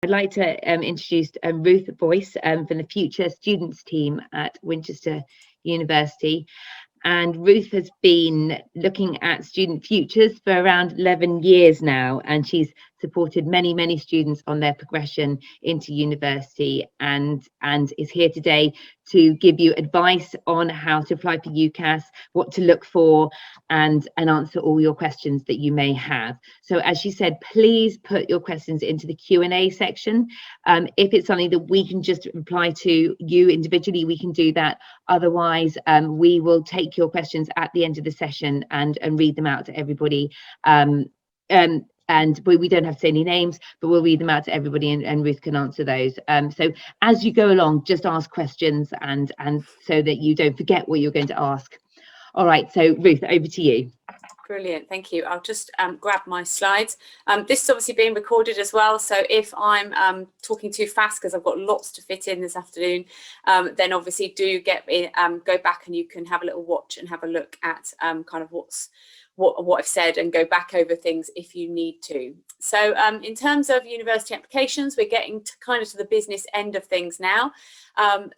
I'd like to introduce Ruth Boyce from the Future Students team at Winchester University. And Ruth has been looking at student futures for around 11 years now, and she's supported many students on their progression into university, and is here today to give you advice on how to apply for UCAS, what to look for, and answer all your questions that you may have. So as she said, please put your questions into the Q&A section. If it's something that we can just reply to you individually, we can do that. Otherwise, we will take your questions at the end of the session and read them out to everybody. And we don't have to say any names, but we'll read them out to everybody, and Ruth can answer those. So as you go along, just ask questions and so that you don't forget what you're going to ask. All right, so Ruth, over to you. Brilliant, thank you. I'll just grab my slides. This is obviously being recorded as well, so if I'm talking too fast because I've got lots to fit in this afternoon, then obviously do go back and you can have a little watch and have a look at kind of what I've said and go back over things if you need to. So in terms of university applications, we're getting to kind of to the business end of things now.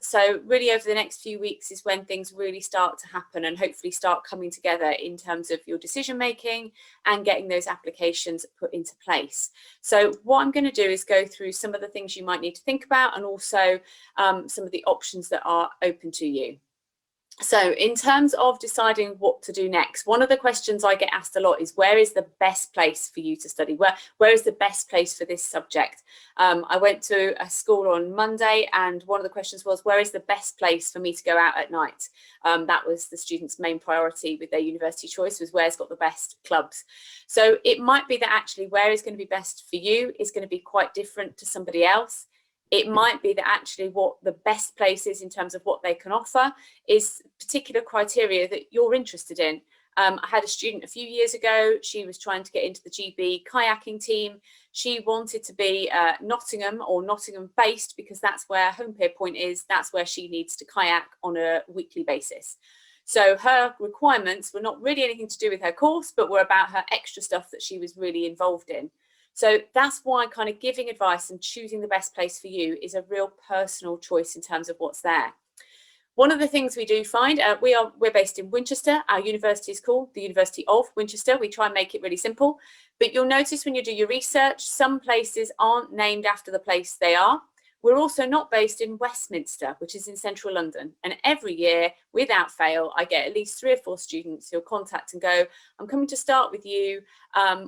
So really over the next few weeks is when things really start to happen and hopefully start coming together in terms of your decision making and getting those applications put into place. So what I'm going to do is go through some of the things you might need to think about, and also some of the options that are open to you. So in terms of deciding what to do next, one of the questions I get asked a lot is, where is the best place for you to study? Where is the best place for this subject? I went to a school on Monday, and one of the questions was, where is the best place for me to go out at night? That was the students' main priority with their university choice, was where's got the best clubs. So it might be that actually where is going to be best for you is going to be quite different to somebody else. It might be that actually what the best place is in terms of what they can offer is particular criteria that you're interested in. I had a student a few years ago. She was trying to get into the GB kayaking team. She wanted to be Nottingham or Nottingham based because that's where Home Pier Point is. That's where she needs to kayak on a weekly basis. So her requirements were not really anything to do with her course, but were about her extra stuff that she was really involved in. So that's why kind of giving advice and choosing the best place for you is a real personal choice in terms of what's there. One of the things we do find, we're based in Winchester. Our university is called the University of Winchester. We try and make it really simple. But you'll notice when you do your research, some places aren't named after the place they are. We're also not based in Westminster, which is in central London. And every year, without fail, I get at least 3 or 4 students who'll contact and go, I'm coming to start with you.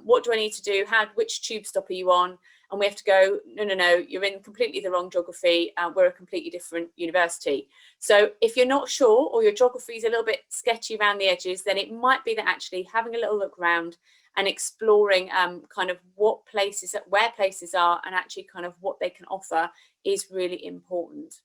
What do I need to do? Which tube stop are you on? And we have to go, no, you're in completely the wrong geography. We're a completely different university. So if you're not sure, or your geography is a little bit sketchy around the edges, then it might be that actually having a little look around and exploring kind of where places are and actually kind of what they can offer is really important.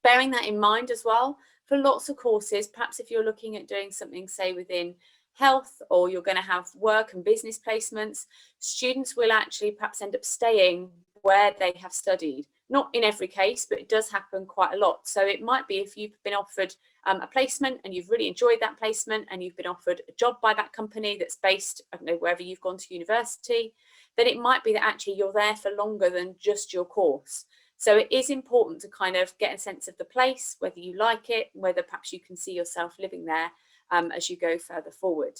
Bearing that in mind as well, for lots of courses, perhaps if you're looking at doing something, say within health, or you're going to have work and business placements, students will actually perhaps end up staying where they have studied. Not in every case, but it does happen quite a lot. So it might be if you've been offered a placement and you've really enjoyed that placement and you've been offered a job by that company that's based, I don't know, wherever you've gone to university, then it might be that actually you're there for longer than just your course. So it is important to kind of get a sense of the place, whether you like it, whether perhaps you can see yourself living there as you go further forward.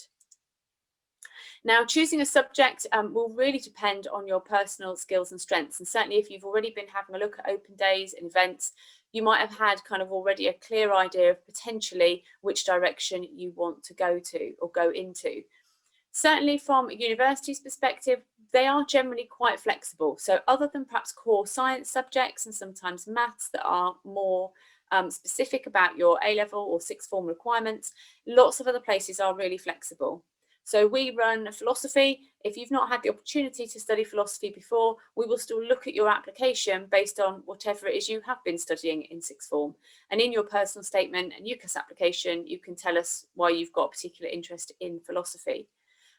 Now, choosing a subject will really depend on your personal skills and strengths. And certainly if you've already been having a look at open days and events, you might have had kind of already a clear idea of potentially which direction you want to go to or go into. Certainly from a university's perspective, they are generally quite flexible. So other than perhaps core science subjects and sometimes maths that are more specific about your A-level or sixth form requirements, lots of other places are really flexible. So we run philosophy. If you've not had the opportunity to study philosophy before, we will still look at your application based on whatever it is you have been studying in sixth form. And in your personal statement and UCAS application, you can tell us why you've got a particular interest in philosophy.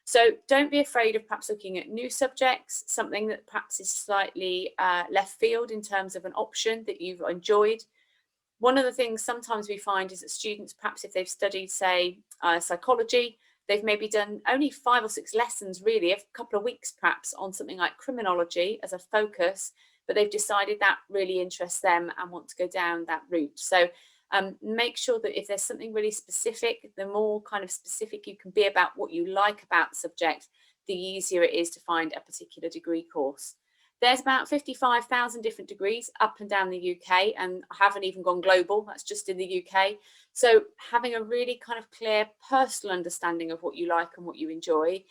So don't be afraid of perhaps looking at new subjects, something that perhaps is slightly left field in terms of an option that you've enjoyed. One of the things sometimes we find is that students, perhaps if they've studied, say, psychology, they've maybe done only 5 or 6 lessons, really, a couple of weeks perhaps, on something like criminology as a focus, but they've decided that really interests them and want to go down that route. So make sure that if there's something really specific, the more kind of specific you can be about what you like about the subject, the easier it is to find a particular degree course. There's about 55,000 different degrees up and down the UK, and I haven't even gone global, that's just in the UK. So having a really kind of clear personal understanding of what you like and what you enjoy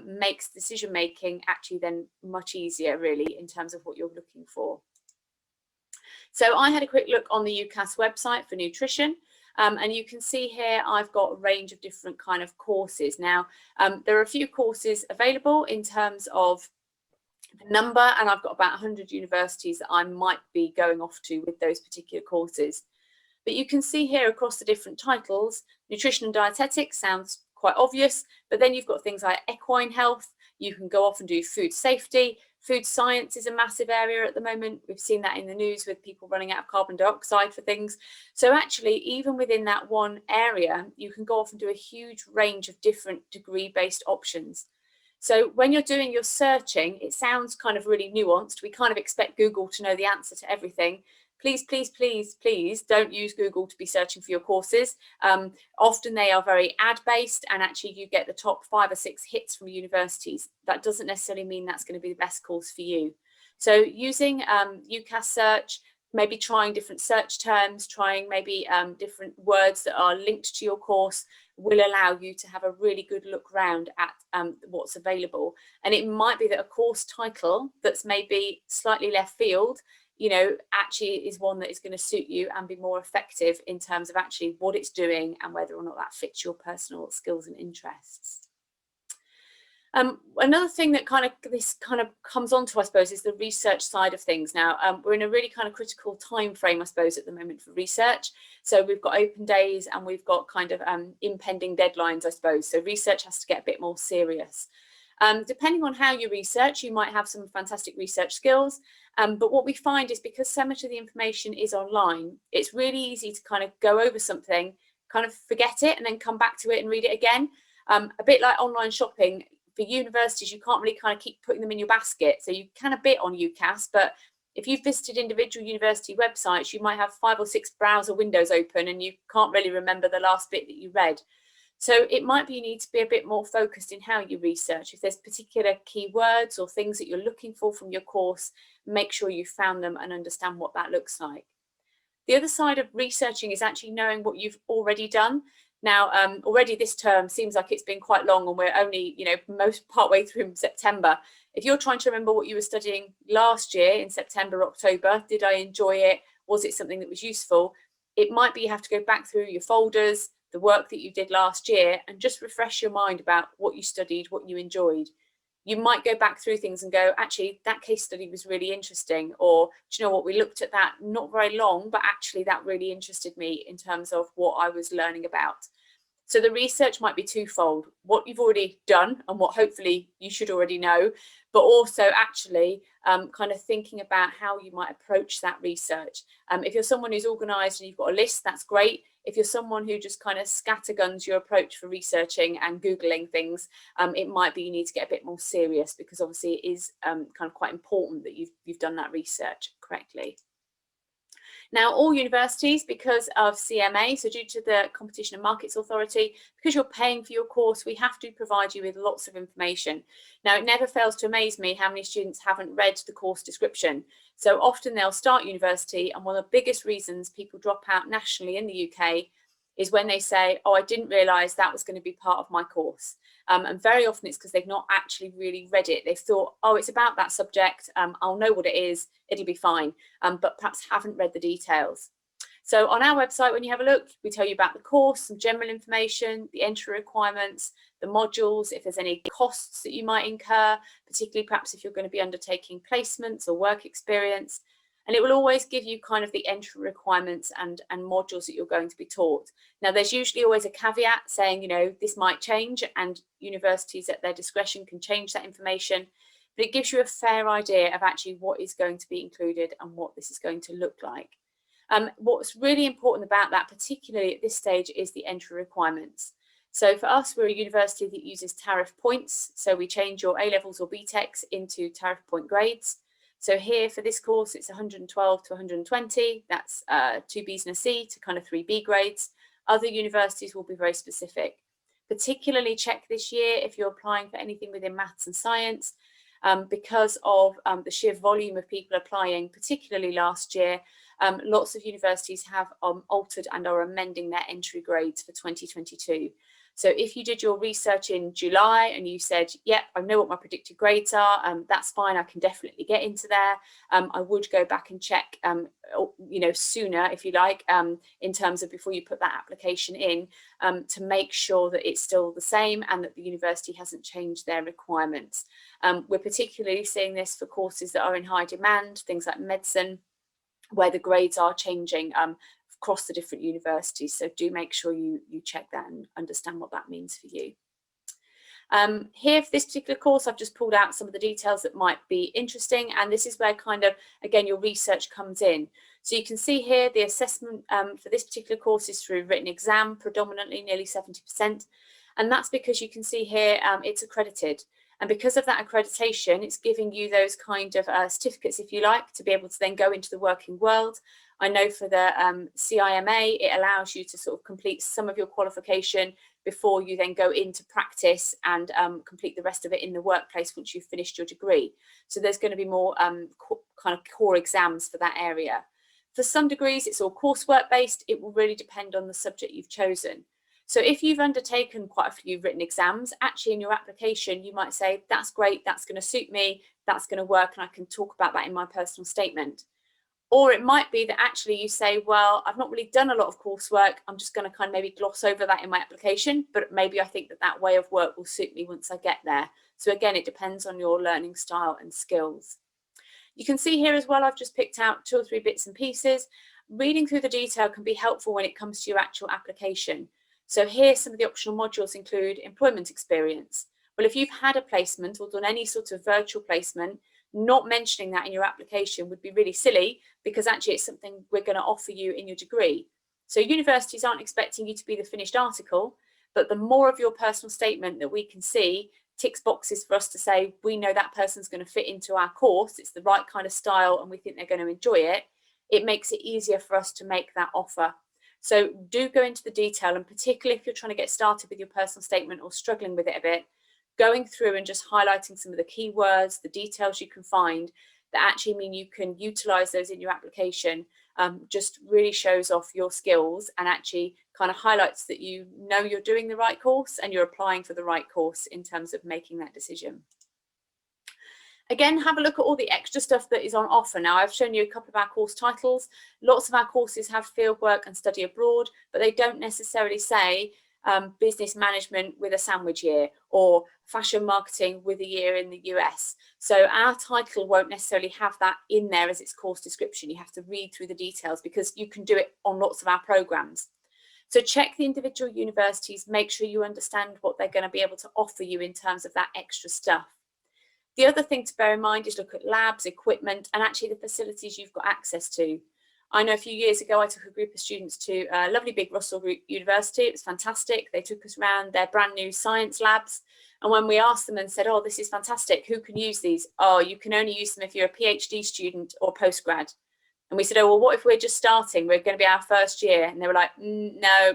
makes decision making actually then much easier, really, in terms of what you're looking for. So I had a quick look on the UCAS website for nutrition. And you can see here I've got a range of different kind of courses. Now, there are a few courses available in terms of the number, and I've got about 100 universities that I might be going off to with those particular courses. But you can see here across the different titles, nutrition and dietetics sounds quite obvious, but then you've got things like equine health. You can go off and do food safety. Food science is a massive area at the moment. We've seen that in the news with people running out of carbon dioxide for things. So actually, even within that one area, you can go off and do a huge range of different degree-based options. So when you're doing your searching, it sounds kind of really nuanced. We kind of expect Google to know the answer to everything. Please, please, please, please don't use Google to be searching for your courses. Often they are very ad-based, and actually you get the top 5 or 6 hits from universities. That doesn't necessarily mean that's going to be the best course for you. So using UCAS search, maybe trying different search terms, trying maybe different words that are linked to your course will allow you to have a really good look round at what's available. And it might be that a course title that's maybe slightly left field, you know, actually is one that is going to suit you and be more effective in terms of actually what it's doing and whether or not that fits your personal skills and interests. Another thing that this kind of comes onto, I suppose, is the research side of things. Now, we're in a really kind of critical time frame, I suppose, at the moment for research. So we've got open days and we've got kind of impending deadlines, I suppose. So research has to get a bit more serious. Depending on how you research, you might have some fantastic research skills. But what we find is because so much of the information is online, it's really easy to kind of go over something, kind of forget it, and then come back to it and read it again. A bit like online shopping. For universities, you can't really kind of keep putting them in your basket. So you can a bit on UCAS, but if you've visited individual university websites, you might have 5 or 6 browser windows open and you can't really remember the last bit that you read. So it might be you need to be a bit more focused in how you research. If there's particular keywords or things that you're looking for from your course, make sure you found them and understand what that looks like. The other side of researching is actually knowing what you've already done. Now, already this term seems like it's been quite long and we're only, you know, most partway through September. If you're trying to remember what you were studying last year in September, October, did I enjoy it? Was it something that was useful? It might be you have to go back through your folders, the work that you did last year, and just refresh your mind about what you studied, what you enjoyed. You might go back through things and go, actually, that case study was really interesting. Or, do you know what, we looked at that not very long, but actually that really interested me in terms of what I was learning about. So the research might be twofold, what you've already done and what hopefully you should already know, but also actually kind of thinking about how you might approach that research. If you're someone who's organised and you've got a list, that's great. If you're someone who just kind of scatterguns your approach for researching and Googling things, it might be you need to get a bit more serious, because obviously it is kind of quite important that you've done that research correctly. Now, all universities, because of CMA, so due to the Competition and Markets Authority, because you're paying for your course, we have to provide you with lots of information. Now, it never fails to amaze me how many students haven't read the course description. So often they'll start university, and one of the biggest reasons people drop out nationally in the UK is when they say, oh, I didn't realise that was going to be part of my course. And very often it's because they've not actually really read it. They've thought, oh, it's about that subject. I'll know what it is. It'll be fine. But perhaps haven't read the details. So on our website, when you have a look, we tell you about the course, some general information, the entry requirements, the modules, if there's any costs that you might incur, particularly perhaps if you're going to be undertaking placements or work experience. And it will always give you kind of the entry requirements and modules that you're going to be taught. Now, there's usually always a caveat saying, you know, this might change, and universities at their discretion can change that information. But it gives you a fair idea of actually what is going to be included and what this is going to look like. What's really important about that, particularly at this stage, is the entry requirements. So for us, we're a university that uses tariff points. So we change your A-levels or BTECs into tariff point grades. So here for this course, it's 112 to 120. That's 2 Bs and a C to kind of 3 B grades. Other universities will be very specific. Particularly check this year if you're applying for anything within maths and science, because of the sheer volume of people applying, particularly last year. Lots of universities have altered and are amending their entry grades for 2022. So if you did your research in July and you said, yeah, I know what my predicted grades are, that's fine, I can definitely get into there. I would go back and check, sooner, if you like, in terms of before you put that application in, to make sure that it's still the same and that the university hasn't changed their requirements. We're particularly seeing this for courses that are in high demand, things like medicine, where the grades are changing across the different universities. So do make sure you check that and understand what that means for you. Here for this particular course, I've just pulled out some of the details that might be interesting, and this is where kind of, again, your research comes in. So you can see here the assessment for this particular course is through written exam, predominantly nearly 70%, and that's because you can see here it's accredited. And because of that accreditation, it's giving you those kind of certificates, if you like, to be able to then go into the working world. I know for the CIMA, it allows you to sort of complete some of your qualification before you then go into practice and complete the rest of it in the workplace once you've finished your degree. So there's going to be more kind of core exams for that area. For some degrees, it's all coursework based. It will really depend on the subject you've chosen. So if you've undertaken quite a few written exams, actually in your application, you might say, that's great, that's going to suit me, that's going to work, and I can talk about that in my personal statement. Or it might be that actually you say, well, I've not really done a lot of coursework, I'm just going to kind of maybe gloss over that in my application, but maybe I think that that way of work will suit me once I get there. So again, it depends on your learning style and skills. You can see here as well, I've just picked out 2 or 3 bits and pieces. Reading through the detail can be helpful when it comes to your actual application. So here, some of the optional modules include employment experience. Well, if you've had a placement or done any sort of virtual placement, not mentioning that in your application would be really silly, because actually it's something we're going to offer you in your degree. So universities aren't expecting you to be the finished article, but the more of your personal statement that we can see ticks boxes for us to say, we know that person's going to fit into our course, it's the right kind of style, and we think they're going to enjoy it, it makes it easier for us to make that offer. So do go into the detail, and particularly if you're trying to get started with your personal statement or struggling with it a bit, going through and just highlighting some of the keywords, the details you can find that actually mean you can utilize those in your application, just really shows off your skills and actually kind of highlights that you know you're doing the right course and you're applying for the right course in terms of making that decision. Again, have a look at all the extra stuff that is on offer. Now, I've shown you a couple of our course titles. Lots of our courses have fieldwork and study abroad, but they don't necessarily say business management with a sandwich year or fashion marketing with a year in the US. So our title won't necessarily have that in there as its course description. You have to read through the details because you can do it on lots of our programs. So check the individual universities, make sure you understand what they're going to be able to offer you in terms of that extra stuff. The other thing to bear in mind is look at labs, equipment, and actually the facilities you've got access to. I know a few years ago, I took a group of students to a lovely big Russell Group University. It was fantastic. They took us around their brand new science labs. And when we asked them and said, oh, this is fantastic, who can use these? Oh, you can only use them if you're a PhD student or postgrad. And we said, oh, well, what if we're just starting? We're going to be our first year. And they were like, no,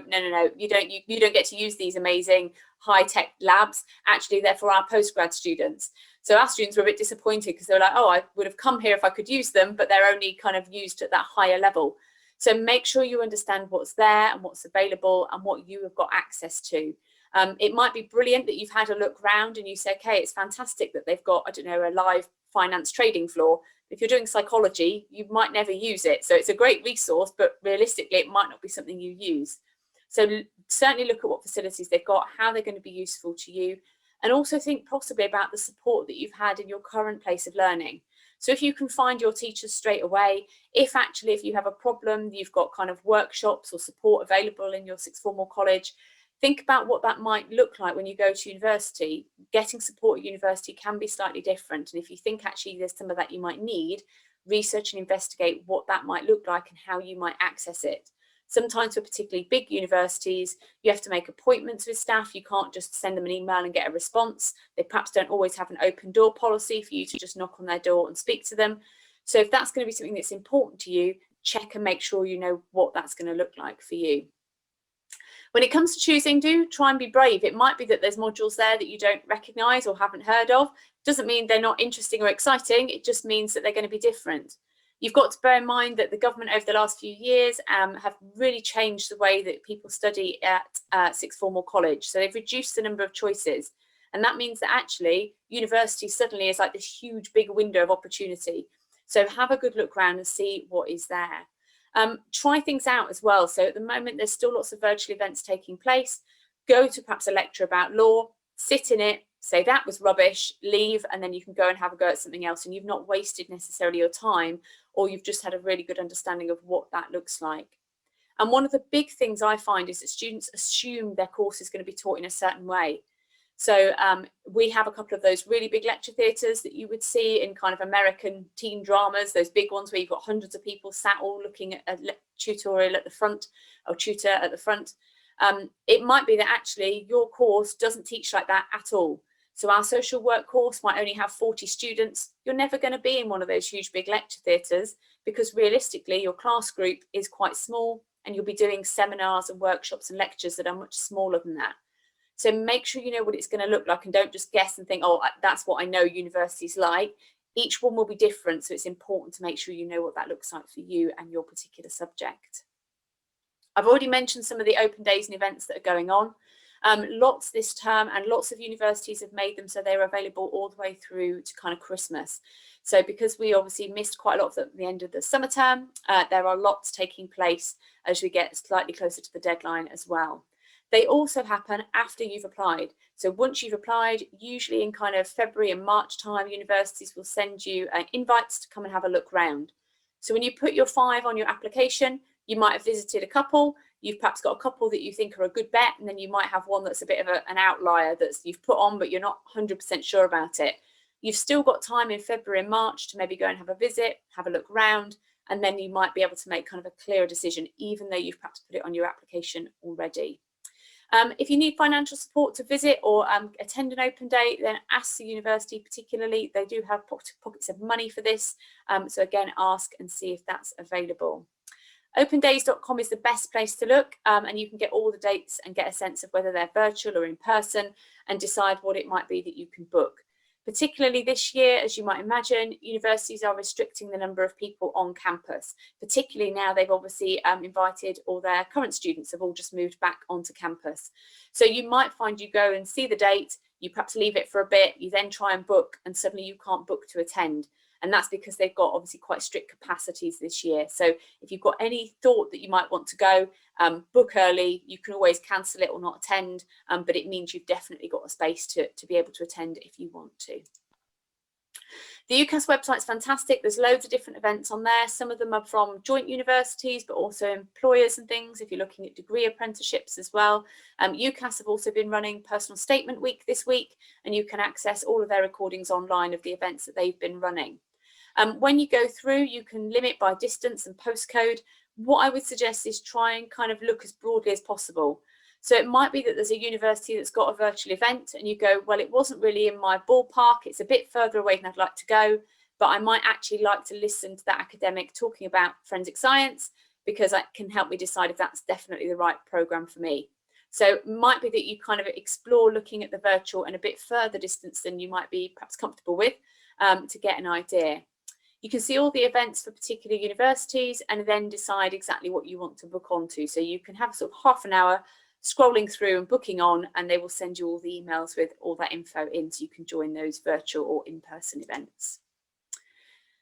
you don't get to use these amazing high-tech labs. Actually, they're for our postgrad students. So our students were a bit disappointed because they were like, oh, I would have come here if I could use them, but they're only kind of used at that higher level. So make sure you understand what's there and what's available and what you have got access to. It might be brilliant that you've had a look round and you say, okay, it's fantastic that they've got, I don't know, a live finance trading floor. If you're doing psychology, you might never use it. So it's a great resource, but realistically, it might not be something you use. So certainly look at what facilities they've got, how they're going to be useful to you, and also think possibly about the support that you've had in your current place of learning. So if you can find your teachers straight away, if you have a problem, you've got kind of workshops or support available in your sixth form or college, think about what that might look like when you go to university. Getting support at university can be slightly different. And if you think actually there's some of that you might need, research and investigate what that might look like and how you might access it. Sometimes for particularly big universities, you have to make appointments with staff. You can't just send them an email and get a response. They perhaps don't always have an open door policy for you to just knock on their door and speak to them. So if that's going to be something that's important to you, check and make sure you know what that's going to look like for you. When it comes to choosing, do try and be brave. It might be that there's modules there that you don't recognise or haven't heard of. Doesn't mean they're not interesting or exciting. It just means that they're going to be different. You've got to bear in mind that the government over the last few years have really changed the way that people study at sixth form or college. So they've reduced the number of choices. And that means that actually university suddenly is like this huge big window of opportunity. So have a good look around and see what is there. Try things out as well. So at the moment, there's still lots of virtual events taking place. Go to perhaps a lecture about law, sit in it, say that was rubbish, leave, and then you can go and have a go at something else. And you've not wasted necessarily your time, or you've just had a really good understanding of what that looks like. And one of the big things I find is that students assume their course is going to be taught in a certain way. So we have a couple of those really big lecture theatres that you would see in kind of American teen dramas, those big ones where you've got hundreds of people sat all looking at a tutorial at the front, or tutor at the front. It might be that actually your course doesn't teach like that at all. So our social work course might only have 40 students. You're never going to be in one of those huge big lecture theatres because realistically your class group is quite small and you'll be doing seminars and workshops and lectures that are much smaller than that. So make sure you know what it's going to look like and don't just guess and think, oh, that's what I know university's like. Each one will be different. So it's important to make sure you know what that looks like for you and your particular subject. I've already mentioned some of the open days and events that are going on. Lots this term, and lots of universities have made them so they're available all the way through to kind of Christmas. So because we obviously missed quite a lot at the end of the summer term, there are lots taking place as we get slightly closer to the deadline as well. They also happen after you've applied. So once you've applied, usually in kind of February and March time, universities will send you invites to come and have a look round. So when you put your 5 on your application, you might have visited a couple. You've perhaps got a couple that you think are a good bet, and then you might have one that's a bit of an outlier that you've put on, but you're not 100% sure about it. You've still got time in February and March to maybe go and have a visit, have a look round, and then you might be able to make kind of a clearer decision, even though you've perhaps put it on your application already. If you need financial support to visit or attend an open day, then ask the university particularly. They do have pockets of money for this. So again, ask and see if that's available. Opendays.com is the best place to look, and you can get all the dates and get a sense of whether they're virtual or in person and decide what it might be that you can book. Particularly this year, as you might imagine, universities are restricting the number of people on campus, particularly now they've obviously invited all their current students have all just moved back onto campus. So you might find you go and see the date, you perhaps leave it for a bit, you then try and book, and suddenly you can't book to attend. And that's because they've got obviously quite strict capacities this year. So if you've got any thought that you might want to go, book early. You can always cancel it or not attend, but it means you've definitely got a space to be able to attend if you want to. The UCAS website's fantastic. There's loads of different events on there. Some of them are from joint universities, but also employers and things, if you're looking at degree apprenticeships as well. UCAS have also been running Personal Statement Week this week, and you can access all of their recordings online of the events that they've been running. When you go through, you can limit by distance and postcode. What I would suggest is try and kind of look as broadly as possible. So it might be that there's a university that's got a virtual event and you go, well, it wasn't really in my ballpark. It's a bit further away than I'd like to go, but I might actually like to listen to that academic talking about forensic science because that can help me decide if that's definitely the right program for me. So it might be that you kind of explore looking at the virtual and a bit further distance than you might be perhaps comfortable with to get an idea. You can see all the events for particular universities and then decide exactly what you want to book onto. So you can have sort of half an hour scrolling through and booking on, and they will send you all the emails with all that info in so you can join those virtual or in-person events.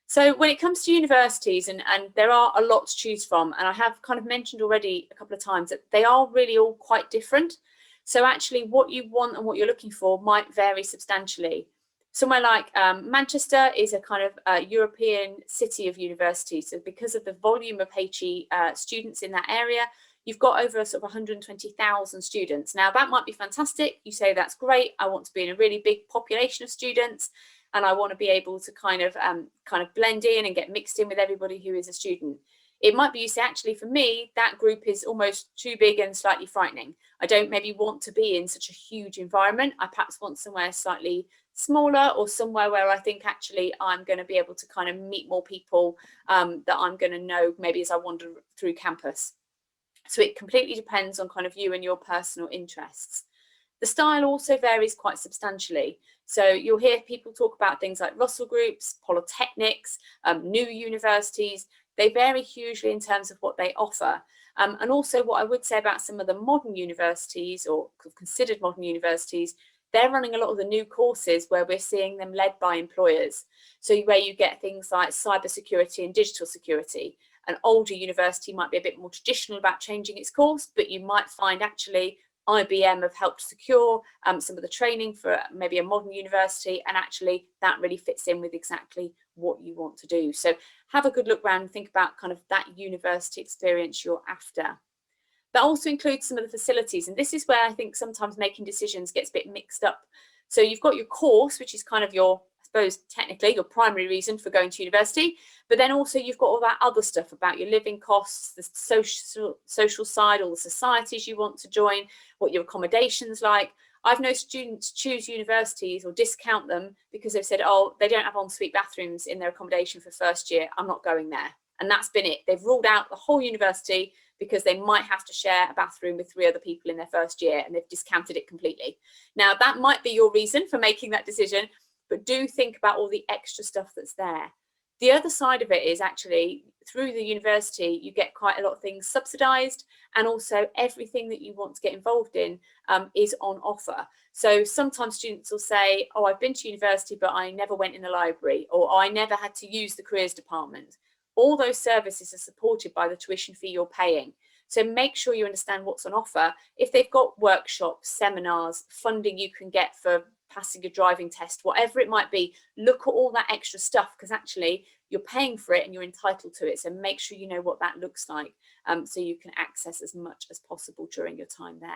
So when it comes to universities, and there are a lot to choose from, and I have kind of mentioned already a couple of times that they are really all quite different. So actually what you want and what you're looking for might vary substantially. Somewhere like Manchester is a kind of European city of universities. So because of the volume of HE students in that area, you've got over sort of 120,000 students. Now that might be fantastic. You say that's great. I want to be in a really big population of students, and I want to be able to kind of blend in and get mixed in with everybody who is a student. It might be you say, actually, for me, that group is almost too big and slightly frightening. I don't maybe want to be in such a huge environment. I perhaps want somewhere slightly smaller, or somewhere where I think actually I'm going to be able to kind of meet more people that I'm going to know maybe as I wander through campus. So it completely depends on kind of you and your personal interests. The style also varies quite substantially. So you'll hear people talk about things like Russell groups, polytechnics, new universities. They vary hugely in terms of what they offer. And also what I would say about some of the modern universities, or considered modern universities, they're running a lot of the new courses where we're seeing them led by employers. So where you get things like cybersecurity and digital security. An older university might be a bit more traditional about changing its course, but you might find actually IBM have helped secure some of the training for maybe a modern university, and actually that really fits in with exactly what you want to do. So have a good look around and think about kind of that university experience you're after. That also includes some of the facilities, and this is where I think sometimes making decisions gets a bit mixed up. So you've got your course, which is kind of your, I suppose, technically your primary reason for going to university, but then also you've got all that other stuff about your living costs, the social side, all the societies you want to join, what your accommodation's like. I've known students choose universities or discount them because they've said, oh, they don't have ensuite bathrooms in their accommodation for first year, I'm not going there. And that's been it. They've ruled out the whole university because they might have to share a bathroom with 3 other people in their first year, and they've discounted it completely. Now, that might be your reason for making that decision, but do think about all the extra stuff that's there. The other side of it is actually through the university, you get quite a lot of things subsidised, and also everything that you want to get involved in is on offer. So sometimes students will say, oh, I've been to university, but I never went in the library, or I never had to use the careers department. All those services are supported by the tuition fee you're paying. So make sure you understand what's on offer. If they've got workshops, seminars, funding you can get for passing a driving test, whatever it might be, look at all that extra stuff, because actually you're paying for it and you're entitled to it. So make sure you know what that looks like so you can access as much as possible during your time there.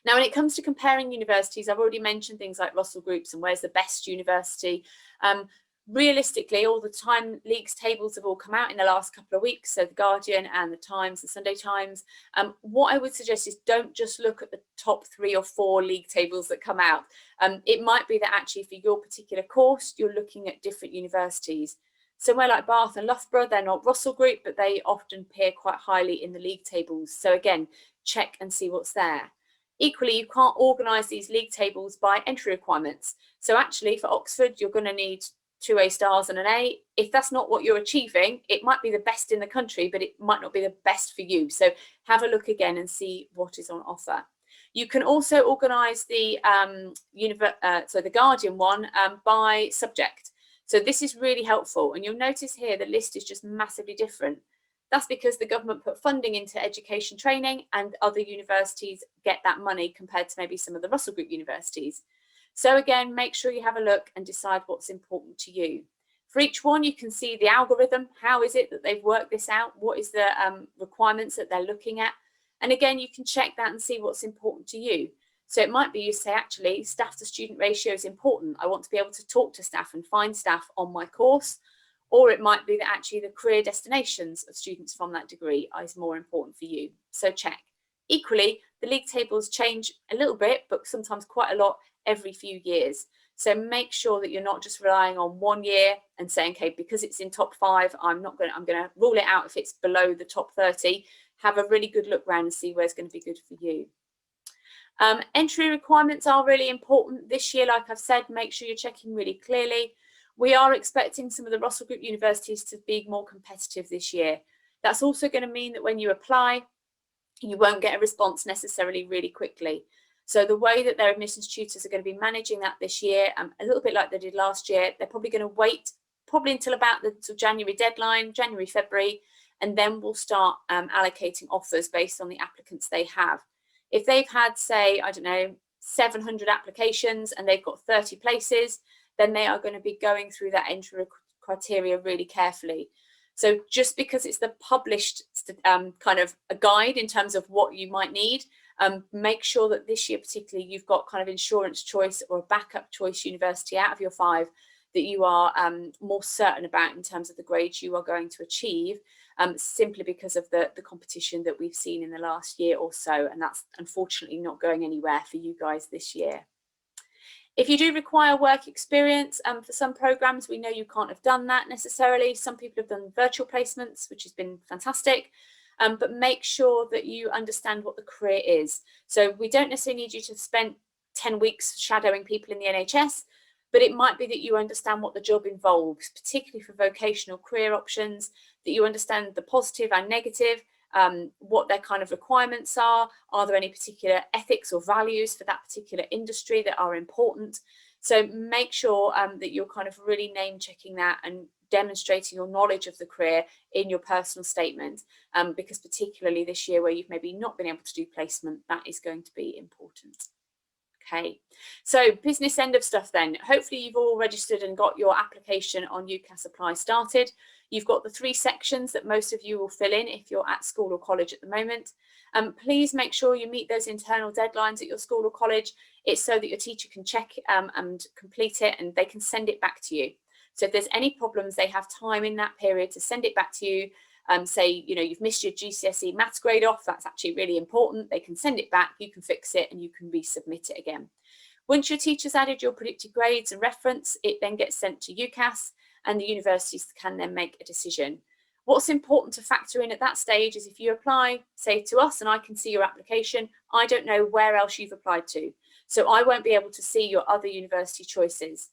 Now, when it comes to comparing universities, I've already mentioned things like Russell groups and where's the best university. Realistically, all the time leagues tables have all come out in the last couple of weeks, so the Guardian and the Times, the Sunday Times. What I would suggest is don't just look at the top 3 or 4 league tables that come out. It might be that actually for your particular course, you're looking at different universities. Somewhere like Bath and Loughborough, they're not Russell group, but they often appear quite highly in the league tables. So again, check and see what's there. Equally, you can't organise these league tables by entry requirements. So actually for Oxford, you're going to need 2 A stars and an A. If that's not what you're achieving, it might be the best in the country, but it might not be the best for you. So have a look again and see what is on offer. You can also organise the the Guardian one by subject. So this is really helpful, and you'll notice here the list is just massively different. That's because the government put funding into education training, and other universities get that money compared to maybe some of the Russell Group universities. So again, make sure you have a look and decide what's important to you. For each one, you can see the algorithm. How is it that they've worked this out? What is the requirements that they're looking at? And again, you can check that and see what's important to you. So it might be you say, actually, staff to student ratio is important. I want to be able to talk to staff and find staff on my course. Or it might be that actually the career destinations of students from that degree is more important for you. So check. Equally, the league tables change a little bit, but sometimes quite a lot every few years. So make sure that you're not just relying on 1 year and saying, okay, because it's in top 5, I'm going to rule it out if it's below the top 30. Have a really good look around and see where's going to be good for you. Entry requirements are really important this year. Like I've said, make sure you're checking really clearly. We are expecting some of the Russell Group universities to be more competitive this year. That's also going to mean that when you apply, you won't get a response necessarily really quickly. So the way that their admissions tutors are going to be managing that this year, a little bit like they did last year, they're probably going to wait until about the January deadline, January, February, and then we'll start allocating offers based on the applicants they have. If they've had, say, I don't know, 700 applications and they've got 30 places, then they are going to be going through that entry criteria really carefully. So just because it's the published kind of a guide in terms of what you might need, make sure that this year particularly you've got kind of insurance choice or a backup choice university out of your 5 that you are more certain about in terms of the grades you are going to achieve, simply because of the competition that we've seen in the last year or so, and that's unfortunately not going anywhere for you guys this year. If you do require work experience, for some programs, we know you can't have done that necessarily. Some people have done virtual placements, which has been fantastic, but make sure that you understand what the career is. So we don't necessarily need you to spend 10 weeks shadowing people in the NHS, but it might be that you understand what the job involves, particularly for vocational career options, that you understand the positive and negative, what their kind of requirements are there any particular ethics or values for that particular industry that are important. So make sure that you're kind of really name checking that and demonstrating your knowledge of the career in your personal statement, because particularly this year where you've maybe not been able to do placement, that is going to be important. Okay, so business end of stuff then. Hopefully you've all registered and got your application on UCAS Apply started. You've got the 3 sections that most of you will fill in if you're at school or college at the moment. Please make sure you meet those internal deadlines at your school or college. It's so that your teacher can check and complete it, and they can send it back to you. So if there's any problems, they have time in that period to send it back to you. Say, you know, you've missed your GCSE maths grade off, that's actually really important. They can send it back, you can fix it, and you can resubmit it again. Once your teacher's added your predicted grades and reference, it then gets sent to UCAS, and the universities can then make a decision. What's important to factor in at that stage is if you apply, say, to us, and I can see your application, I don't know where else you've applied to. So I won't be able to see your other university choices.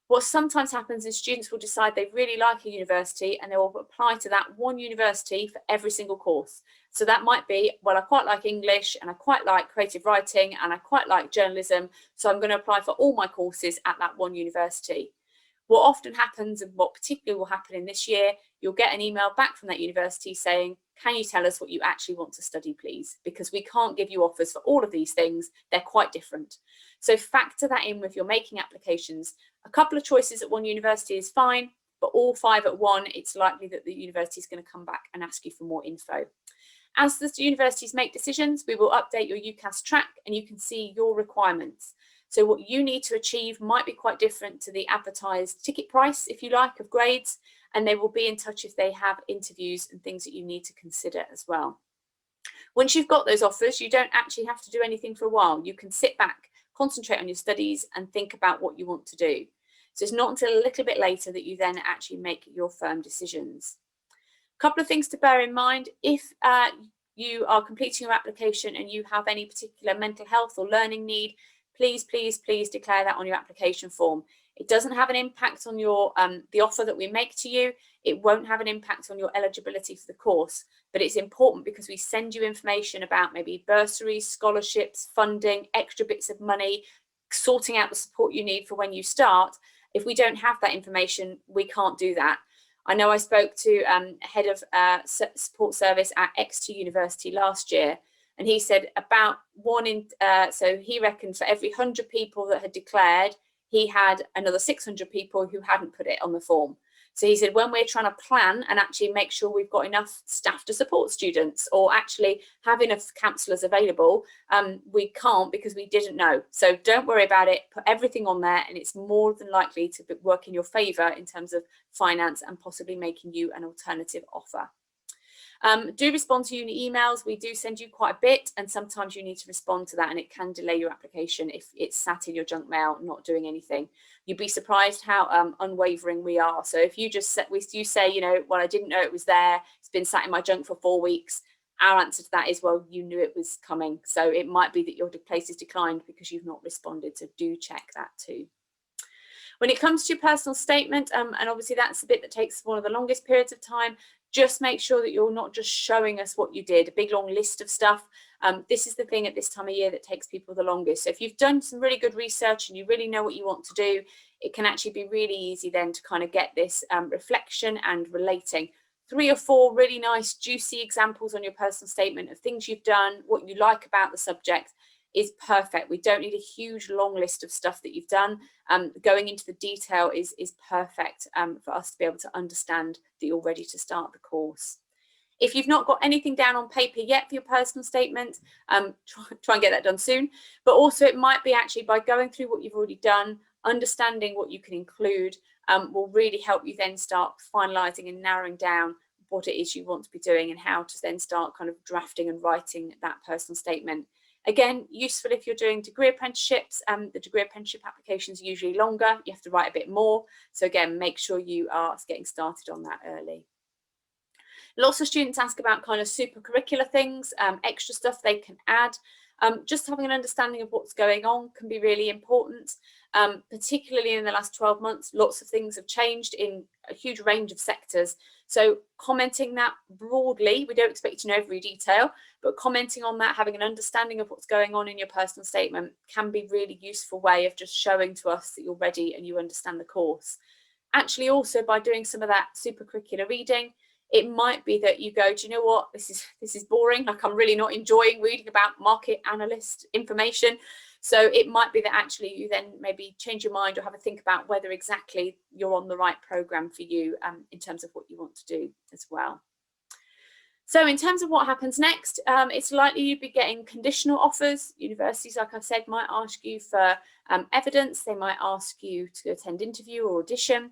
What sometimes happens is students will decide they really like a university and they will apply to that one university for every single course. So that might be, well, I quite like English and I quite like creative writing and I quite like journalism, so I'm going to apply for all my courses at that one university. What often happens, and what particularly will happen in this year, you'll get an email back from that university saying, can you tell us what you actually want to study, please? Because we can't give you offers for all of these things. They're quite different. So factor that in with your making applications. A couple of choices at one university is fine, but all 5 at one, it's likely that the university is going to come back and ask you for more info. As the universities make decisions, we will update your UCAS track and you can see your requirements. So what you need to achieve might be quite different to the advertised ticket price, if you like, of grades, and they will be in touch if they have interviews and things that you need to consider as well. Once you've got those offers, you don't actually have to do anything for a while. You can sit back, concentrate on your studies and think about what you want to do. So it's not until a little bit later that you then actually make your firm decisions. A couple of things to bear in mind. If you are completing your application and you have any particular mental health or learning need, please, please, please declare that on your application form. It doesn't have an impact on your the offer that we make to you. It won't have an impact on your eligibility for the course, but it's important because we send you information about maybe bursaries, scholarships, funding, extra bits of money, sorting out the support you need for when you start. If we don't have that information, we can't do that. I know I spoke to head of support service at Exeter University last year, and he said about so he reckoned for every 100 people that had declared, he had another 600 people who hadn't put it on the form. So he said, when we're trying to plan and actually make sure we've got enough staff to support students or actually have enough counsellors available, we can't because we didn't know. So don't worry about it, put everything on there and it's more than likely to work in your favour in terms of finance and possibly making you an alternative offer. Do respond to uni emails. We do send you quite a bit and sometimes you need to respond to that and it can delay your application if it's sat in your junk mail not doing anything. You'd be surprised how unwavering we are. So if you just you say, you know, well, I didn't know it was there, it's been sat in my junk for 4 weeks, our answer to that is, well, you knew it was coming. So it might be that your place is declined because you've not responded. So do check that too. When it comes to your personal statement, and obviously that's the bit that takes one of the longest periods of time, just make sure that you're not just showing us what you did, a big long list of stuff. This is the thing at this time of year that takes people the longest. So if you've done some really good research and you really know what you want to do, it can actually be really easy then to kind of get this reflection and relating. 3 or 4 really nice, juicy examples on your personal statement of things you've done, what you like about the subject is perfect. We don't need a huge long list of stuff that you've done. Going into the detail is perfect for us to be able to understand that you're ready to start the course. If you've not got anything down on paper yet for your personal statement, try and get that done soon. But also it might be actually by going through what you've already done, understanding what you can include, will really help you then start finalising and narrowing down what it is you want to be doing and how to then start kind of drafting and writing that personal statement. Again, useful if you're doing degree apprenticeships. The degree apprenticeship application is usually longer. You have to write a bit more. So again, make sure you are getting started on that early. Lots of students ask about kind of super curricular things, extra stuff they can add. Just having an understanding of what's going on can be really important, particularly in the last 12 months. Lots of things have changed in a huge range of sectors. So commenting that broadly, we don't expect you to know every detail, but commenting on that, having an understanding of what's going on in your personal statement can be a really useful way of just showing to us that you're ready and you understand the course. Actually, also by doing some of that super curricular reading, it might be that you go, do you know what, this is boring, like I'm really not enjoying reading about market analyst information. So it might be that actually you then maybe change your mind or have a think about whether exactly you're on the right programme for you in terms of what you want to do as well. So in terms of what happens next, it's likely you'd be getting conditional offers. Universities, like I said, might ask you for evidence. They might ask you to attend interview or audition.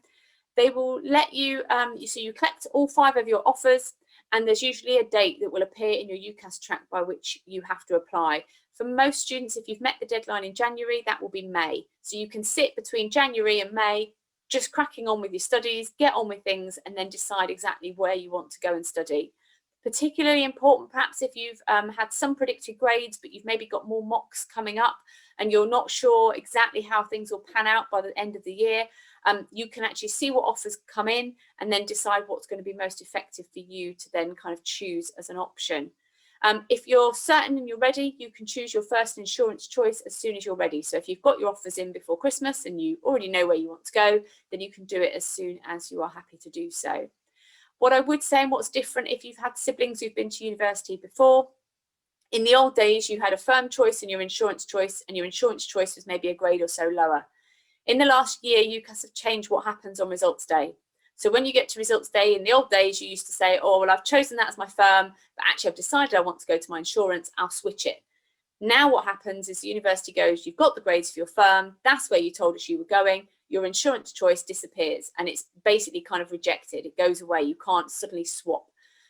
They will let you, so you collect all 5 of your offers, and there's usually a date that will appear in your UCAS track by which you have to apply. For most students, if you've met the deadline in January, that will be May. So you can sit between January and May, just cracking on with your studies, get on with things, and then decide exactly where you want to go and study. Particularly important, perhaps if you've had some predicted grades, but you've maybe got more mocks coming up and you're not sure exactly how things will pan out by the end of the year, you can actually see what offers come in and then decide what's going to be most effective for you to then kind of choose as an option. If you're certain and you're ready, you can choose your first insurance choice as soon as you're ready. So if you've got your offers in before Christmas and you already know where you want to go, then you can do it as soon as you are happy to do so. What I would say, and what's different if you've had siblings who've been to university before, in the old days, you had a firm choice and your insurance choice, and your insurance choice was maybe a grade or so lower. In the last year, UCAS have changed what happens on results day. So when you get to results day, in the old days, you used to say, oh, well, I've chosen that as my firm, but actually I've decided I want to go to my insurance, I'll switch it. Now what happens is the university goes, you've got the grades for your firm, that's where you told us you were going, your insurance choice disappears and it's basically kind of rejected. It goes away. You can't suddenly swap.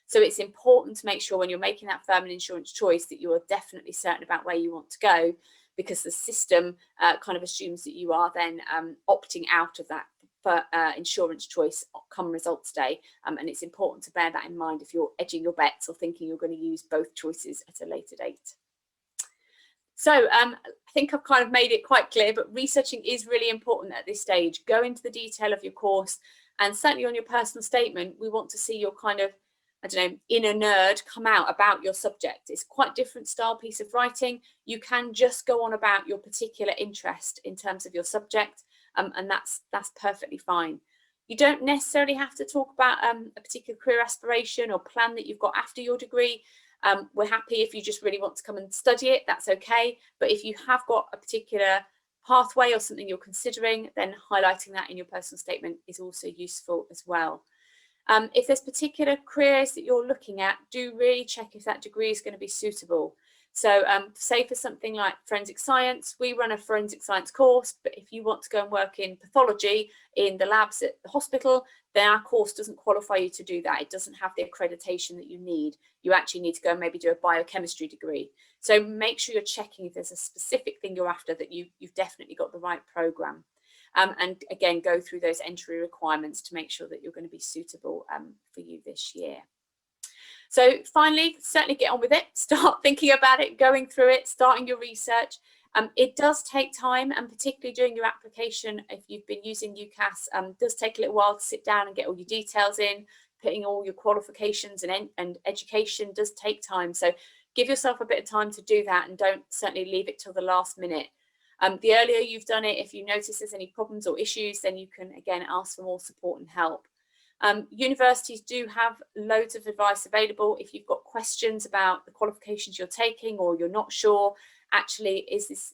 So it's important to make sure when you're making that firm and insurance choice that you are definitely certain about where you want to go, because the system kind of assumes that you are then opting out of that insurance choice come results day. And it's important to bear that in mind if you're edging your bets or thinking you're going to use both choices at a later date. So I think I've kind of made it quite clear, but researching is really important at this stage. Go into the detail of your course, and certainly on your personal statement, we want to see your kind of, I don't know, inner nerd come out about your subject. It's quite a different style piece of writing. You can just go on about your particular interest in terms of your subject, and that's perfectly fine. You don't necessarily have to talk about a particular career aspiration or plan that you've got after your degree. We're happy if you just really want to come and study it, that's okay. But if you have got a particular pathway or something you're considering, then highlighting that in your personal statement is also useful as well. If there's particular careers that you're looking at, do really check if that degree is going to be suitable. So say for something like forensic science, we run a forensic science course, but if you want to go and work in pathology in the labs at the hospital, then our course doesn't qualify you to do that. It doesn't have the accreditation that you need. You actually need to go and maybe do a biochemistry degree. So make sure you're checking if there's a specific thing you're after, that you've definitely got the right programme. And again, go through those entry requirements to make sure that you're going to be suitable for you this year. So finally, certainly get on with it. Start thinking about it, going through it, starting your research. It does take time, and particularly during your application, if you've been using UCAS, does take a little while to sit down and get all your details in. Putting all your qualifications and education does take time. So give yourself a bit of time to do that, and don't certainly leave it till the last minute. The earlier you've done it, if you notice there's any problems or issues, then you can again ask for more support and help. Universities do have loads of advice available. If you've got questions about the qualifications you're taking, or you're not sure, actually,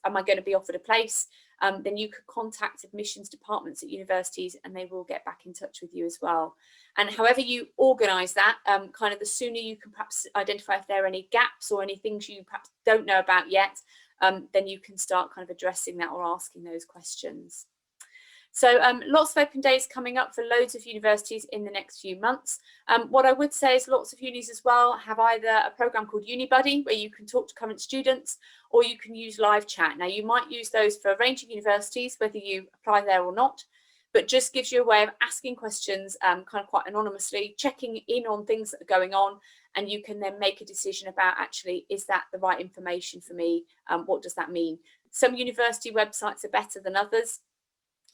am I going to be offered a place? Then you could contact admissions departments at universities and they will get back in touch with you as well. And however you organise that, kind of the sooner you can perhaps identify if there are any gaps or any things you perhaps don't know about yet, then you can start kind of addressing that or asking those questions. So lots of open days coming up for loads of universities in the next few months. What I would say is lots of unis as well have either a program called UniBuddy, where you can talk to current students, or you can use live chat. Now, you might use those for a range of universities, whether you apply there or not, but just gives you a way of asking questions kind of quite anonymously, checking in on things that are going on, and you can then make a decision about, actually, is that the right information for me? What does that mean? Some university websites are better than others.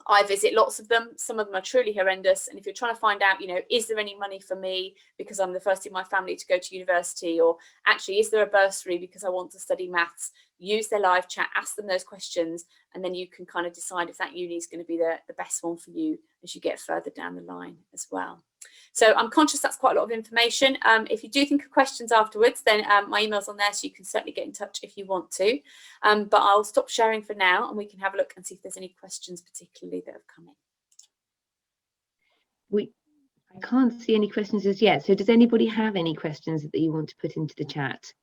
I visit lots of them. Some of them are truly horrendous. And if you're trying to find out, is there any money for me because I'm the first in my family to go to university, or actually, is there a bursary because I want to study maths? Use their live chat, ask them those questions, and then you can kind of decide if that uni is going to be the best one for you as you get further down the line as well. So I'm conscious that's quite a lot of information. If you do think of questions afterwards, then my email's on there, so you can certainly get in touch if you want to. But I'll stop sharing for now, and we can have a look and see if there's any questions particularly that have come in. I can't see any questions as yet. So does anybody have any questions that you want to put into the chat?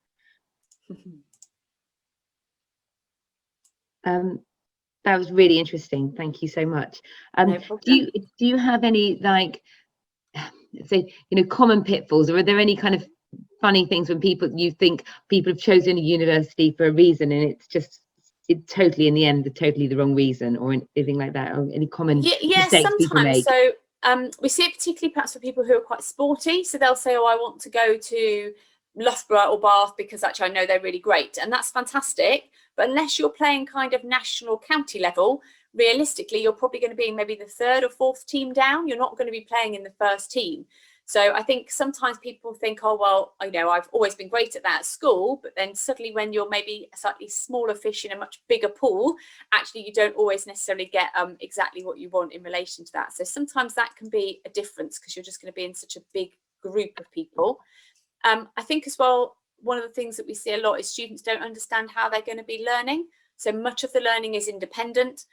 That was really interesting. Thank you so much. No problem. Do you have any, like, say, common pitfalls, or are there any kind of funny things when you think people have chosen a university for a reason and it's totally in the end totally the wrong reason, or anything like that, or any common mistakes people make? So we see it particularly perhaps for people who are quite sporty. So they'll say, oh, I want to go to Loughborough or Bath because actually I know they're really great, and that's fantastic. But unless you're playing kind of national county level, realistically, you're probably going to be maybe the third or fourth team down. You're not going to be playing in the first team. So I think sometimes people think, oh, well, I've always been great at that at school, but then suddenly when you're maybe a slightly smaller fish in a much bigger pool, actually you don't always necessarily get exactly what you want in relation to that. So sometimes that can be a difference because you're just going to be in such a big group of people. I think as well, one of the things that we see a lot is students don't understand how they're going to be learning. So much of the learning is independent.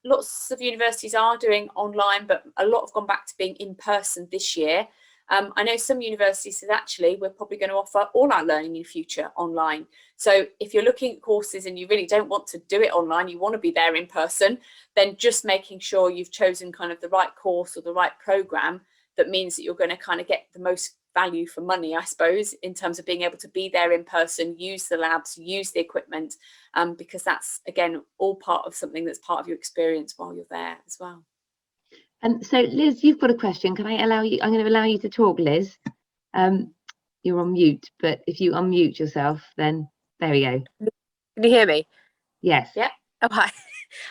Lots of universities are doing online, but a lot have gone back to being in person this year. I know some universities said, actually, we're probably going to offer all our learning in future online. So if you're looking at courses and you really don't want to do it online, you want to be there in person, then just making sure you've chosen kind of the right course or the right program that means that you're going to kind of get the most value for money, I suppose, in terms of being able to be there in person, use the labs, use the equipment, because that's, again, all part of something that's part of your experience while you're there as well. And so, Liz, you've got a question. Can I allow you? I'm going to allow you to talk, Liz. You're on mute, but if you unmute yourself, then there we go. Can you hear me? Yes. Yeah. Oh, hi.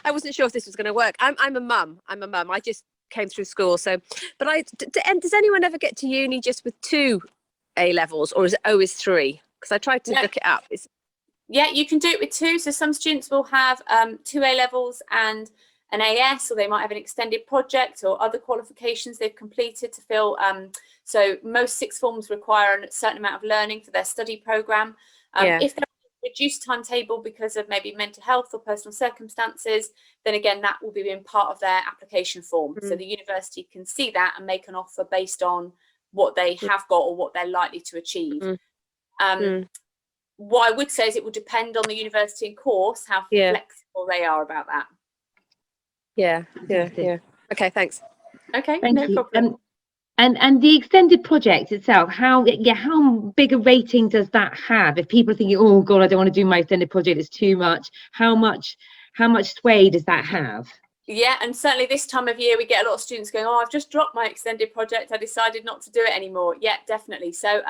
I wasn't sure if this was going to work. I'm a mum. I just came through school. So, but does anyone ever get to uni just with 2 A levels, or is it always 3? Because I tried to look it up. Yeah, you can do it with 2. So some students will have 2 A levels and an AS, or they might have an extended project or other qualifications they've completed to fill. So most sixth forms require a certain amount of learning for their study program. If they're on a reduced timetable because of maybe mental health or personal circumstances, then again, that will be in part of their application form. So the university can see that and make an offer based on what they have got or what they're likely to achieve. What I would say is it will depend on the university and course, how flexible they are about that. Yeah. Okay, thanks. Okay, Thank you. problem. And the extended project itself, how big a rating does that have? If people are thinking, oh God, I don't want to do my extended project, it's too much. How much sway does that have? Yeah, and certainly this time of year we get a lot of students going, oh, I've just dropped my extended project, I decided not to do it anymore. Yeah, definitely. So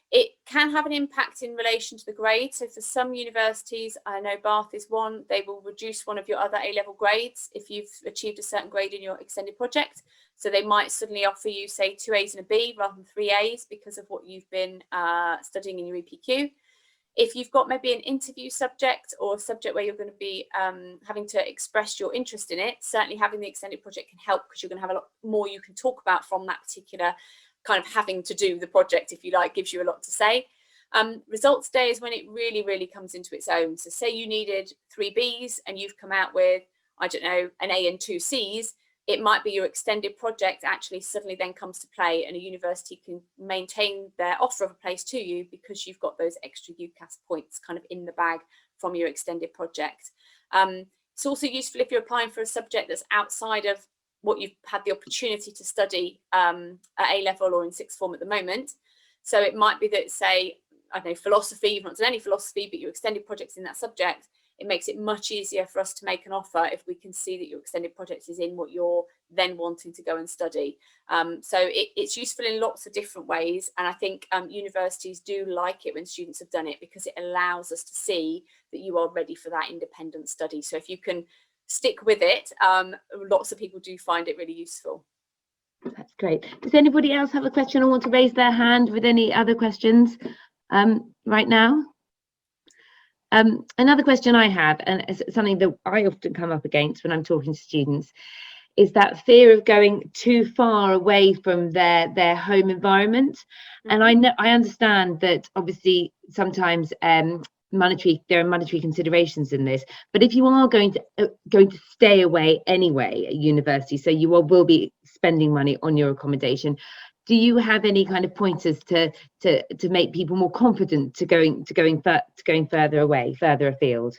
it can have an impact in relation to the grade. So for some universities, I know Bath is one, they will reduce one of your other A-level grades if you've achieved a certain grade in your extended project. So they might suddenly offer you, say, 2 A's and a B rather than 3 A's because of what you've been studying in your EPQ. If you've got maybe an interview subject or a subject where you're going to be having to express your interest in it, certainly having the extended project can help because you're going to have a lot more you can talk about from that particular kind of having to do the project, if you like, gives you a lot to say. Results day is when it really, really comes into its own. So say you needed 3 B's and you've come out with, I don't know, an A and 2 C's, it might be your extended project actually suddenly then comes to play, and a university can maintain their offer of a place to you because you've got those extra UCAS points kind of in the bag from your extended project. It's also useful if you're applying for a subject that's outside of what you've had the opportunity to study at A level or in sixth form at the moment. So it might be that, say, I don't know, philosophy, you've not done any philosophy, but you extended projects in that subject. It makes it much easier for us to make an offer if we can see that your extended project is in what you're then wanting to go and study. So it's useful in lots of different ways. And I think universities do like it when students have done it, because it allows us to see that you are ready for that independent study. So if you can stick with it, lots of people do find it really useful. That's great. Does anybody else have a question or want to raise their hand with any other questions right now? Another question I have, and it's something that I often come up against when I'm talking to students, is that fear of going too far away from their home environment. And I understand that obviously sometimes there are monetary considerations in this, but if you are going to stay away anyway at university, so you will be spending money on your accommodation, do you have any kind of pointers to make people more confident to going further away, further afield?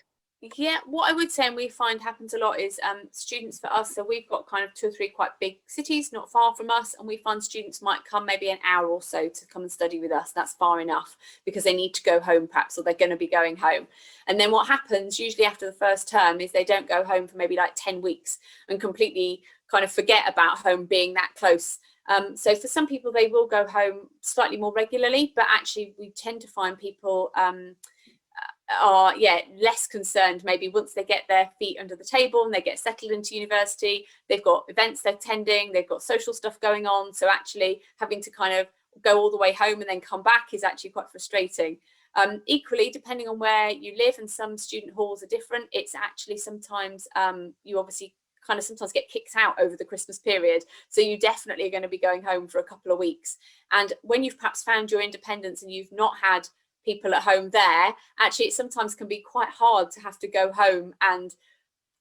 Yeah, what I would say, and we find happens a lot, is students for us, so we've got kind of 2 or 3 quite big cities not far from us, and we find students might come maybe an hour or so to come and study with us. That's far enough because they need to go home perhaps, or they're going to be going home. And then what happens usually after the first term is they don't go home for maybe like 10 weeks and completely kind of forget about home being that close. So for some people, they will go home slightly more regularly, but actually we tend to find people are less concerned maybe once they get their feet under the table and they get settled into university. They've got events they're attending, they've got social stuff going on, so actually having to kind of go all the way home and then come back is actually quite frustrating. Equally, depending on where you live, and some student halls are different, it's actually sometimes you obviously kind of sometimes get kicked out over the Christmas period, so you definitely are going to be going home for a couple of weeks. And when you've perhaps found your independence and you've not had people at home there, actually it sometimes can be quite hard to have to go home and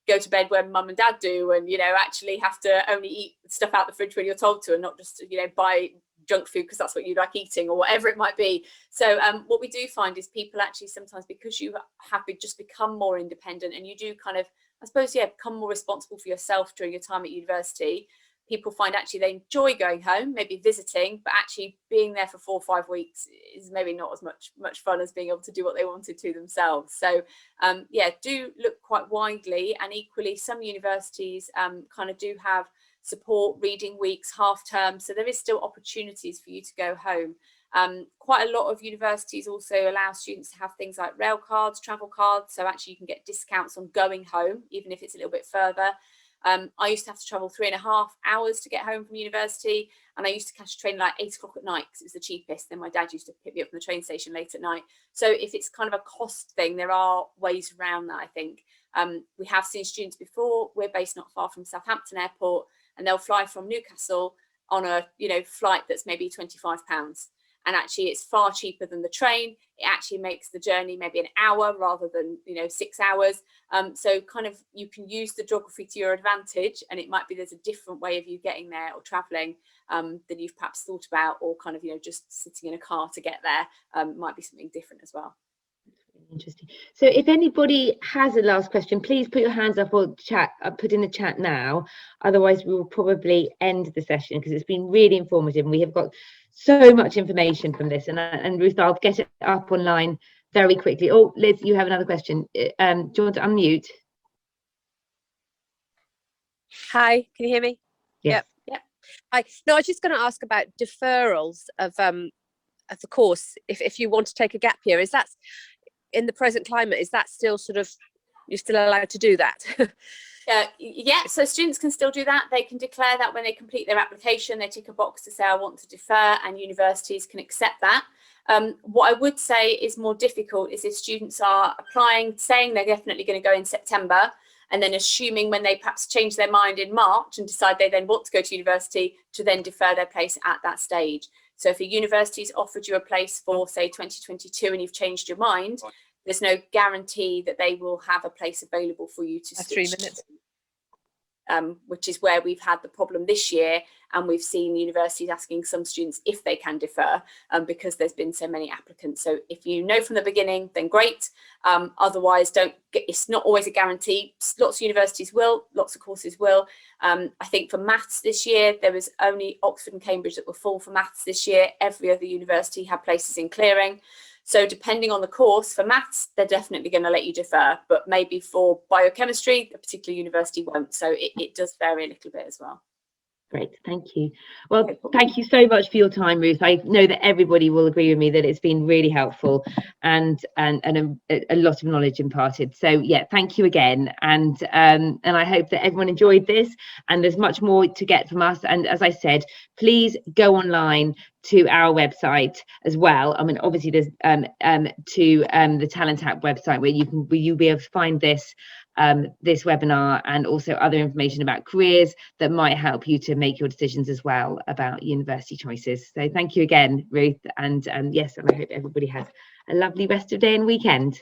go to bed when mum and dad do, and actually have to only eat stuff out the fridge when you're told to, and not just buy junk food because that's what you like eating, or whatever it might be. So what we do find is people actually sometimes, because you have just become more independent and you do kind of, I suppose, become more responsible for yourself during your time at university, people find actually they enjoy going home, maybe visiting, but actually being there for 4 or 5 weeks is maybe not as much fun as being able to do what they wanted to themselves. So do look quite widely. And equally, some universities kind of do have support reading weeks, half term, so there is still opportunities for you to go home. Quite a lot of universities also allow students to have things like rail cards, travel cards, so actually you can get discounts on going home even if it's a little bit further. I used to have to travel 3.5 hours to get home from university, and I used to catch a train like 8 o'clock at night because it was the cheapest. Then my dad used to pick me up from the train station late at night. So if it's kind of a cost thing, there are ways around that, I think. We have seen students before. We're based not far from Southampton Airport, and they'll fly from Newcastle on a flight that's maybe £25. And actually it's far cheaper than the train. It actually makes the journey maybe an hour rather than 6 hours. So kind of you can use the geography to your advantage, and it might be there's a different way of you getting there or traveling than you've perhaps thought about, or kind of just sitting in a car to get there might be something different as well. Interesting. So if anybody has a last question, please put your hands up or put in the chat now. Otherwise we will probably end the session, because it's been really informative and we have got so much information from this. And Ruth, I'll get it up online very quickly. Oh, Liz, you have another question. Do you want to unmute? Hi, can you hear me? Yes. Yep. Hi. No, I was just going to ask about deferrals of the course. If you want to take a gap year, is that, in the present climate, is that still sort of, you're still allowed to do that? So students can still do that. They can declare that when they complete their application, they tick a box to say I want to defer, and universities can accept that. What I would say is more difficult is if students are applying, saying they're definitely going to go in September, and then assuming when they perhaps change their mind in March and decide they then want to go to university, to then defer their place at that stage. So if a university's offered you a place for, say, 2022 and you've changed your mind, there's no guarantee that they will have a place available for you to switch. 3 minutes. Which is where we've had the problem this year, and we've seen universities asking some students if they can defer because there's been so many applicants. So if you know from the beginning, then great. Otherwise, it's not always a guarantee. Lots of universities will, lots of courses will. I think for maths this year, there was only Oxford and Cambridge that were full for maths this year. Every other university had places in clearing. So depending on the course, for maths, they're definitely going to let you defer, but maybe for biochemistry, a particular university won't. So it does vary a little bit as well. Great, thank you. Well, thank you so much for your time, Ruth. I know that everybody will agree with me that it's been really helpful and a lot of knowledge imparted. So yeah, thank you again. And I hope that everyone enjoyed this, and there's much more to get from us. And as I said, please go online to our website as well. I mean, obviously there's the Talent App website where you'll be able to find this this webinar and also other information about careers that might help you to make your decisions as well about university choices. So thank you again, Ruth, and yes, and I hope everybody has a lovely rest of day and weekend.